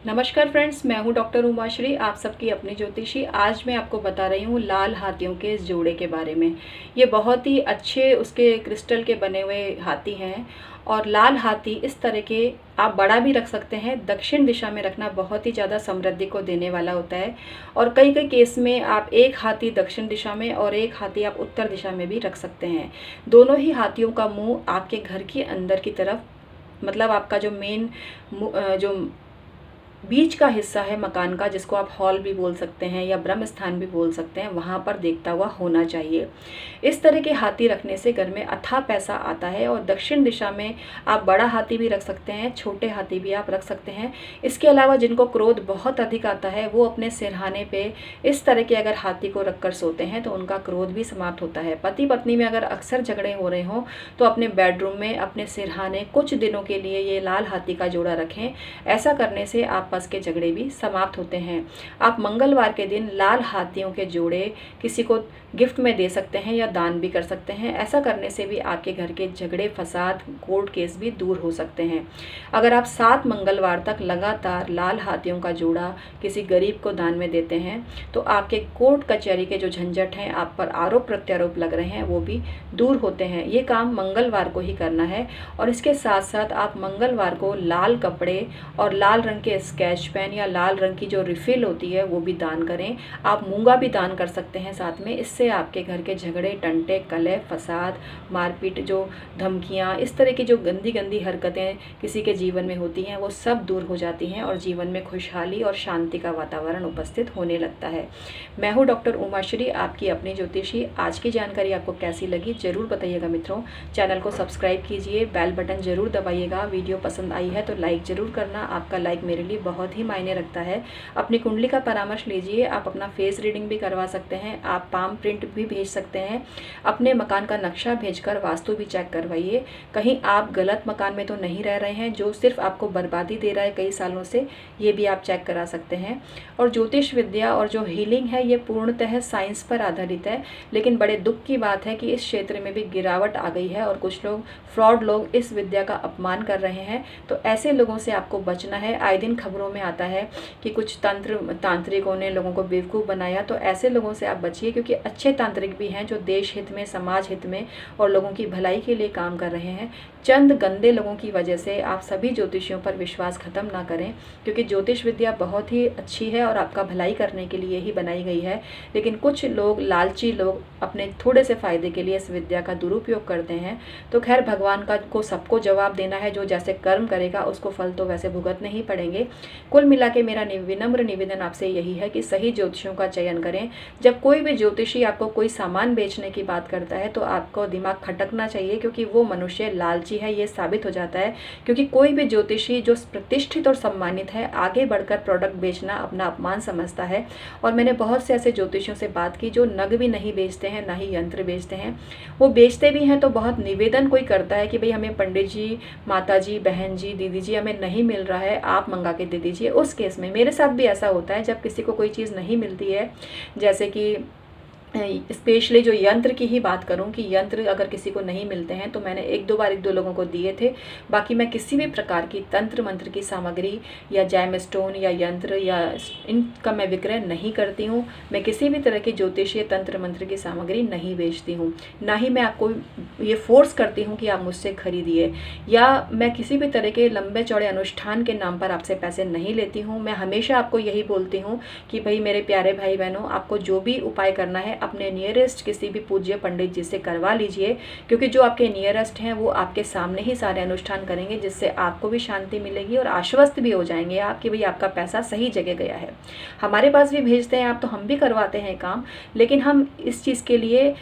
नमस्कार फ्रेंड्स, मैं हूं डॉक्टर उमाश्री, आप सबकी अपनी ज्योतिषी। आज मैं आपको बता रही हूं लाल हाथियों के इस जोड़े के बारे में। ये बहुत ही अच्छे उसके क्रिस्टल के बने हुए हाथी हैं और लाल हाथी इस तरह के आप बड़ा भी रख सकते हैं। दक्षिण दिशा में रखना बहुत ही ज़्यादा समृद्धि को देने वाला होता है और कई कई केस में आप एक हाथी दक्षिण दिशा में और एक हाथी आप उत्तर दिशा में भी रख सकते हैं। दोनों ही हाथियों का मुंह आपके घर के अंदर की तरफ, मतलब आपका जो मेन जो बीच का हिस्सा है मकान का, जिसको आप हॉल भी बोल सकते हैं या ब्रह्म स्थान भी बोल सकते हैं, वहाँ पर देखता हुआ होना चाहिए। इस तरह के हाथी रखने से घर में अथाह पैसा आता है। और दक्षिण दिशा में आप बड़ा हाथी भी रख सकते हैं, छोटे हाथी भी आप रख सकते हैं। इसके अलावा जिनको क्रोध बहुत अधिक आता है वो अपने सिरहाने पे इस तरह के अगर हाथी को रखकर सोते हैं तो उनका क्रोध भी समाप्त होता है। पति पत्नी में अगर अक्सर झगड़े हो रहे हों तो अपने बेडरूम में अपने सिरहाने कुछ दिनों के लिए ये लाल हाथी का जोड़ा रखें। ऐसा करने से आपस के झगड़े भी समाप्त होते हैं। आप मंगलवार के दिन लाल हाथियों के जोड़े किसी को गिफ्ट में दे सकते हैं या दान भी कर सकते हैं। ऐसा करने से भी आपके घर के झगड़े, फसाद, कोर्ट केस भी दूर हो सकते हैं। अगर आप 7 मंगलवार तक लगातार लाल हाथियों का जोड़ा किसी गरीब को दान में देते हैं तो आपके कोर्ट कचहरी के जो झंझट हैं, आप पर आरोप प्रत्यारोप लग रहे हैं, वो भी दूर होते हैं। ये काम मंगलवार को ही करना है। और इसके साथ साथ आप मंगलवार को लाल कपड़े और लाल रंग के स्केच पेन या लाल रंग की जो रिफिल होती है वो भी दान करें। आप मूंगा भी दान कर सकते हैं साथ में। इससे आपके घर के झगड़े, टंटे, कलह, फसाद, मारपीट, जो धमकियां, इस तरह की जो गंदी गंदी हरकतें किसी के जीवन में होती हैं वो सब दूर हो जाती हैं और जीवन में खुशहाली और शांति का वातावरण उपस्थित होने लगता है। मैं हूँ डॉक्टर उमाश्री, आपकी अपनी ज्योतिषी। आज की जानकारी आपको कैसी लगी जरूर बताइएगा मित्रों। चैनल को सब्सक्राइब कीजिए, बेल बटन जरूर दबाइएगा। वीडियो पसंद आई है तो लाइक जरूर करना, आपका लाइक मेरे लिए बहुत ही मायने रखता है। अपनी कुंडली का परामर्श लीजिए, आप अपना फेस रीडिंग भी करवा सकते हैं, आप पाम प्रिंट भी भेज सकते हैं। अपने मकान का नक्शा भेजकर वास्तु भी चेक करवाइए। कहीं आप गलत मकान में तो नहीं रह रहे हैं जो सिर्फ आपको बर्बादी दे रहा है कई सालों से, ये भी आप चेक करा सकते हैं। और ज्योतिष विद्या और जो हीलिंग है ये पूर्णतः साइंस पर आधारित है, लेकिन बड़े दुख की बात है कि इस क्षेत्र में भी गिरावट आ गई है और कुछ लोग, फ्रॉड लोग, इस विद्या का अपमान कर रहे हैं। तो ऐसे लोगों से आपको बचना है। आए दिन खबरों में आता है कि कुछ तांत्रिकों ने लोगों को बेवकूफ़ बनाया, तो ऐसे लोगों से आप बचिए, क्योंकि अच्छे तांत्रिक भी हैं जो देश हित में, समाज हित में और लोगों की भलाई के लिए काम कर रहे हैं। चंद गंदे लोगों की वजह से आप सभी ज्योतिषियों पर विश्वास खत्म ना करें, क्योंकि ज्योतिष विद्या बहुत ही अच्छी है और आपका भलाई करने के लिए ही बनाई गई है। लेकिन कुछ लोग, लालची लोग, अपने थोड़े से फायदे के लिए इस विद्या का दुरुपयोग करते हैं। तो खैर, भगवान का को सबको जवाब देना है, जो जैसे कर्म करेगा उसको फल तो वैसे भुगतने ही पड़ेंगे। कुल मिला के मेरा विनम्र निवेदन आपसे यही है कि सही ज्योतिषियों का चयन करें। जब कोई भी ज्योतिषी आपको कोई सामान बेचने की बात करता है तो आपको दिमाग खटकना चाहिए, क्योंकि वो मनुष्य लालची है, ये साबित हो जाता है। क्योंकि कोई भी ज्योतिषी जो प्रतिष्ठित और सम्मानित है, आगे बढ़कर प्रोडक्ट बेचना अपना अपमान समझता है। और मैंने बहुत से ऐसे ज्योतिषियों से बात की जो नग भी नहीं बेचते हैं, ना ही यंत्र बेचते हैं। वो बेचते भी हैं तो बहुत निवेदन कोई करता है कि भाई हमें पंडित जी, माता जी, बहन जी, दीदी जी, हमें नहीं मिल रहा है, आप मंगा के दे दीजिए। उस केस में मेरे साथ भी ऐसा होता है, जब किसी को कोई चीज़ नहीं मिलती है, जैसे कि स्पेशली जो यंत्र की ही बात करूं कि यंत्र अगर किसी को नहीं मिलते हैं तो मैंने एक दो लोगों को दिए थे। बाकी मैं किसी भी प्रकार की तंत्र मंत्र की सामग्री या जैम स्टोन या यंत्र या इनका मैं विक्रय नहीं करती हूं। मैं किसी भी तरह की ज्योतिषीय तंत्र मंत्र की सामग्री नहीं बेचती हूं, ना ही मैं आपको ये फोर्स करती हूं कि आप मुझसे खरीदिए, या मैं किसी भी तरह के लंबे चौड़े अनुष्ठान के नाम पर आपसे पैसे नहीं लेती हूँ। मैं हमेशा आपको यही बोलती हूँ कि भाई मेरे प्यारे भाई बहनों, आपको जो भी उपाय करना है अपने नियरेस्ट किसी भी पूज्य पंडित जी से करवा लीजिए, क्योंकि जो आपके नियरेस्ट हैं वो आपके सामने ही सारे अनुष्ठान करेंगे, जिससे आपको भी शांति मिलेगी और आश्वस्त भी हो जाएंगे आप कि भाई आपका पैसा सही जगह गया है। हमारे पास भी भेजते हैं आप, तो हम भी करवाते हैं काम, लेकिन हम इस चीज़ के लिए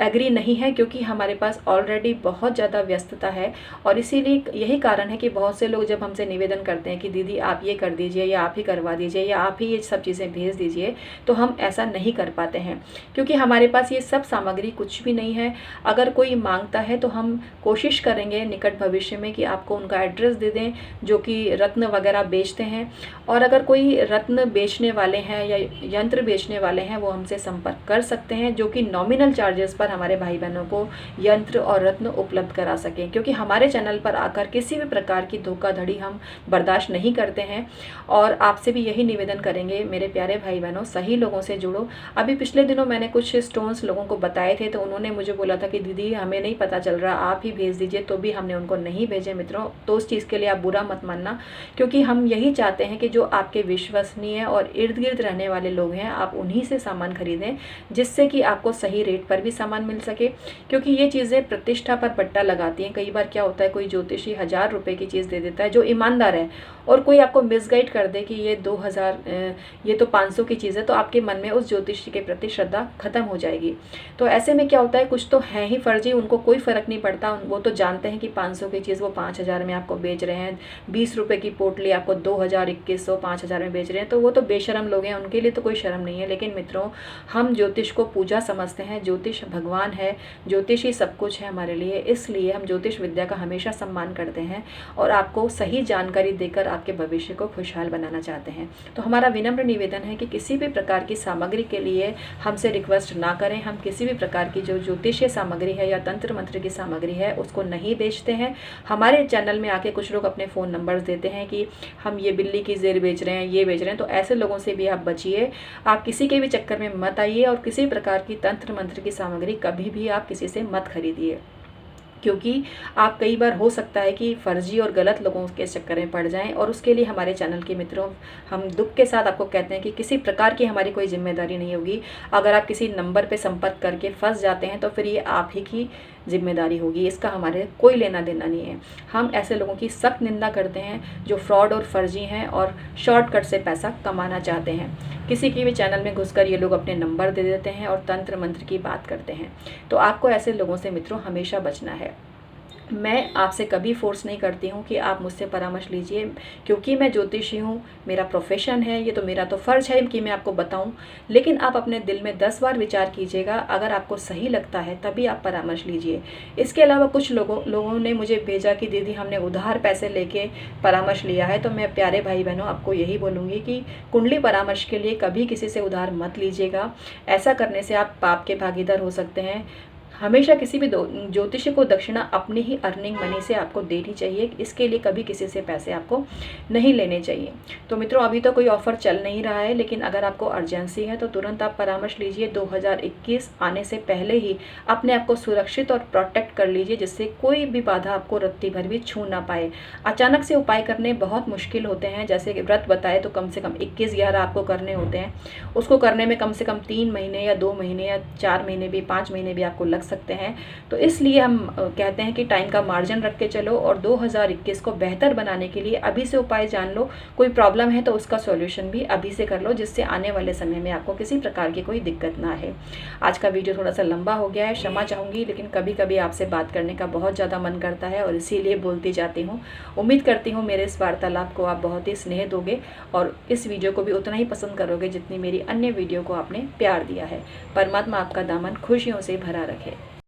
एग्री नहीं है, क्योंकि हमारे पास ऑलरेडी बहुत ज़्यादा व्यस्तता है। और इसीलिए यही कारण है कि बहुत से लोग जब हमसे निवेदन करते हैं कि दीदी आप ये कर दीजिए, या आप ही करवा दीजिए, या आप ही ये सब चीज़ें भेज दीजिए, तो हम ऐसा नहीं कर पाते हैं, क्योंकि हमारे पास ये सब सामग्री कुछ भी नहीं है। अगर कोई मांगता है तो हम कोशिश करेंगे निकट भविष्य में कि आपको उनका एड्रेस दे दें जो कि रत्न वगैरह बेचते हैं। और अगर कोई रत्न बेचने वाले हैं या यंत्र बेचने वाले हैं, वो हमसे संपर्क कर सकते हैं, जो कि नॉमिनल चार्जेस पर पर हमारे भाई बहनों को यंत्र और रत्न उपलब्ध करा सकें, क्योंकि हमारे चैनल पर आकर किसी भी प्रकार की धोखाधड़ी हम बर्दाश्त नहीं करते हैं। और आपसे भी यही निवेदन करेंगे मेरे प्यारे भाई बहनों, सही लोगों से जुड़ो। अभी पिछले दिनों मैंने कुछ स्टोन्स लोगों को बताए थे, तो उन्होंने मुझे बोला था कि दीदी हमें नहीं पता चल रहा, आप ही भेज दीजिए, तो भी हमने उनको नहीं भेजे मित्रों। तो उस चीज़ के लिए आप बुरा मत मानना, क्योंकि हम यही चाहते हैं कि जो आपके विश्वसनीय और इर्द गिर्द रहने वाले लोग हैं आप उन्हीं से सामान खरीदें, जिससे कि आपको सही रेट पर भी सामान मिल सके। क्योंकि ये चीज़ें प्रतिष्ठा पर पट्टा लगाती हैं। कई बार क्या होता है, कोई ज्योतिषी 1000 रुपये की चीज़ दे देता है जो ईमानदार है, और कोई आपको मिसगाइड कर दे कि ये 2000 ये तो 500 की चीज़ है, तो आपके मन में उस ज्योतिषी के प्रति श्रद्धा खत्म हो जाएगी। तो ऐसे में क्या होता है, कुछ तो हैं ही फर्जी, उनको कोई फ़र्क नहीं पड़ता। वो तो जानते हैं कि 500 की चीज़ वो 5000 में आपको बेच रहे हैं, 20 रुपये की पोटली आपको 2000, 2100, 5000 में बेच रहे हैं, तो वो तो बेशरम लोग हैं, उनके लिए तो कोई शर्म नहीं है। लेकिन मित्रों, हम ज्योतिष को पूजा समझते हैं, ज्योतिष भगवान है, ज्योतिष ही सब कुछ है हमारे लिए, इसलिए हम ज्योतिष विद्या का हमेशा सम्मान करते हैं और आपको सही जानकारी देकर आपके भविष्य को खुशहाल बनाना चाहते हैं। तो हमारा विनम्र निवेदन है कि किसी भी प्रकार की सामग्री के लिए हमसे रिक्वेस्ट ना करें। हम किसी भी प्रकार की जो ज्योतिषीय सामग्री है या तंत्र मंत्र की सामग्री है उसको नहीं बेचते हैं। हमारे चैनल में आके कुछ लोग अपने फ़ोन नंबर्स देते हैं कि हम ये बिल्ली की ज़ेर बेच रहे हैं, ये बेच रहे हैं, तो ऐसे लोगों से भी आप बचिए। आप किसी के भी चक्कर में मत आइए और किसी प्रकार की तंत्र मंत्र की सामग्री कभी भी आप किसी से मत खरीदिए, क्योंकि आप कई बार हो सकता है कि फर्जी और गलत लोगों के चक्कर में पड़ जाएं। और उसके लिए हमारे चैनल के मित्रों, हम दुख के साथ आपको कहते हैं कि किसी प्रकार की हमारी कोई जिम्मेदारी नहीं होगी। अगर आप किसी नंबर पे संपर्क करके फंस जाते हैं तो फिर ये आप ही की जिम्मेदारी होगी, इसका हमारे कोई लेना देना नहीं है। हम ऐसे लोगों की सख्त निंदा करते हैं जो फ्रॉड और फर्जी हैं और शॉर्टकट से पैसा कमाना चाहते हैं। किसी की भी चैनल में घुसकर ये लोग अपने नंबर दे देते हैं और तंत्र मंत्र की बात करते हैं। तो आपको ऐसे लोगों से मित्रों हमेशा बचना है। मैं आपसे कभी फोर्स नहीं करती हूँ कि आप मुझसे परामर्श लीजिए, क्योंकि मैं ज्योतिषी हूँ, मेरा प्रोफेशन है, ये तो मेरा तो फ़र्ज़ है कि मैं आपको बताऊँ। लेकिन आप अपने दिल में 10 बार विचार कीजिएगा, अगर आपको सही लगता है तभी आप परामर्श लीजिए। इसके अलावा कुछ लोगों ने मुझे भेजा कि दीदी हमने उधार पैसे लेके परामर्श लिया है। तो मैं प्यारे भाई बहनों आपको यही बोलूँगी कि कुंडली परामर्श के लिए कभी किसी से उधार मत लीजिएगा। ऐसा करने से आप पाप के भागीदार हो सकते हैं। हमेशा किसी भी ज्योतिषी को दक्षिणा अपनी ही अर्निंग मनी से आपको देनी चाहिए। इसके लिए कभी किसी से पैसे आपको नहीं लेने चाहिए। तो मित्रों, अभी तो कोई ऑफ़र चल नहीं रहा है, लेकिन अगर आपको अर्जेंसी है तो तुरंत आप परामर्श लीजिए। 2021 आने से पहले ही अपने आप को सुरक्षित और प्रोटेक्ट कर लीजिए, जिससे कोई भी बाधा आपको रत्ती भर भी छू ना पाए। अचानक से उपाय करने बहुत मुश्किल होते हैं, जैसे कि व्रत बताए तो कम से कम 21/11 आपको करने होते हैं। उसको करने में कम से कम 3 महीने या 2 महीने या 4 महीने भी, 5 महीने भी आपको लग सकते हैं। तो इसलिए हम कहते हैं कि टाइम का मार्जिन रख के चलो और 2021 को बेहतर बनाने के लिए अभी से उपाय जान लो। कोई प्रॉब्लम है तो उसका सॉल्यूशन भी अभी से कर लो, जिससे आने वाले समय में आपको किसी प्रकार की कोई दिक्कत ना आए। आज का वीडियो थोड़ा सा लंबा हो गया है, क्षमा चाहूँगी, लेकिन कभी कभी आपसे बात करने का बहुत ज़्यादा मन करता है और इसीलिए बोलती जाती हूँ। उम्मीद करती हूँ मेरे इस वार्तालाप को आप बहुत ही स्नेह दोगे और इस वीडियो को भी उतना ही पसंद करोगे जितनी मेरी अन्य वीडियो को आपने प्यार दिया है। परमात्मा आपका दामन खुशियों से भरा रखे।